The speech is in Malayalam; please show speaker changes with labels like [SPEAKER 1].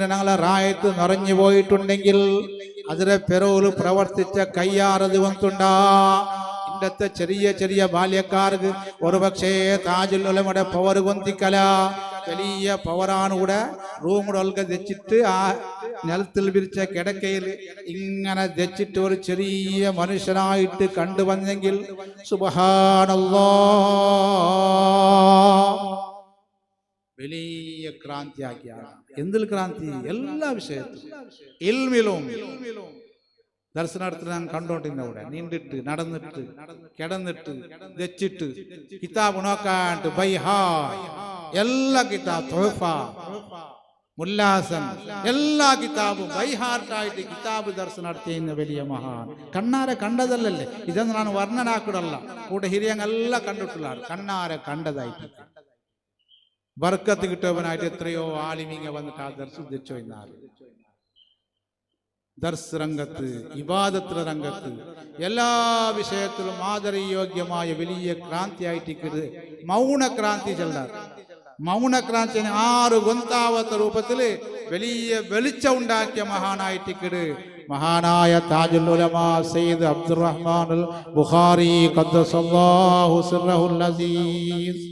[SPEAKER 1] ഞങ്ങളെ റായത്ത് നിറഞ്ഞു പോയിട്ടുണ്ടെങ്കിൽ അതിലെ പെറോല് പ്രവർത്തിച്ച കയ്യാറത് വന്നിട്ടുണ്ടാ. ഇന്നത്തെ ചെറിയ ചെറിയ ബാല്യക്കാർക്ക് ഒരുപക്ഷേ താജുൽ ഉലമയുടെ പവർ കൊന്തിക്കല വലിയ പവറാണ്. കൂടെ റൂമുകളൊക്കെ വെച്ചിട്ട് ആ നിലത്തിൽ വിരിച്ച കിടക്കയിൽ ഇങ്ങനെ വെച്ചിട്ട് ഒരു ചെറിയ മനുഷ്യനായിട്ട് കണ്ടുവന്നെങ്കിൽ സുബ്ഹാനല്ലാഹ് വലിയ ക്രാന്തിയാക്കിയാണ്. എന്തിൽ ക്രാന്തി? എല്ലാ വിഷയത്തിലും, ഇൽമിലും. ദർശനത്തിൽ ഞാൻ കണ്ടോണ്ടിരുന്ന അവിടെ നീണ്ടിട്ട് നടന്നിട്ട് കിടന്നിട്ട് വെച്ചിട്ട് കിതാബ് നോക്കാണ്ട് ബൈഹാ എല്ലാ കിതാബ് തോഫ മുല്ലാസൻ എല്ലാ കിതാബും ബൈഹാർട്ടായിട്ട് കിതാബ് ദർശനം നടത്തിയുന്ന വലിയ മഹാൻ. കണ്ണാരെ കണ്ടതല്ലല്ലേ, ഇതൊന്നും ഞാൻ വർണ്ണനാക്കിടല്ല. കൂടെ ഹിരിയങ്ങെല്ലാം കണ്ടിട്ടുള്ളതാണ്, കണ്ണാരെ കണ്ടതായിട്ട് ബർക്കത്ത് കിട്ടിയവനായിട്ട് എത്രയോ ആലിമീങ്ങ വന്നിട്ട് ആ ദർശിച്ചു. എന്നാൽ ദർസ് രംഗത്ത്, ഇബാദത്ത് രംഗത്ത്, എല്ലാ വിഷയത്തിലും മാതൃയോഗ്യമായ വലിയ ക്രാന്തിയായിട്ട് മൗനക്രാന്തി ചെല്ലാർ. മൗനക്രാന്തി 6 ഗൊന്താവത്ത രൂപത്തില് വലിയ വെളിച്ചം ഉണ്ടാക്കിയ മഹാനായിട്ട് മഹാനായ താജുൽ ഉലമാ സയ്യിദ് അബ്ദുർ റഹ്മാൻ അൽ ബുഖാരി ഖദ്ദസല്ലാഹു സിർറഹുൽ അസീസ്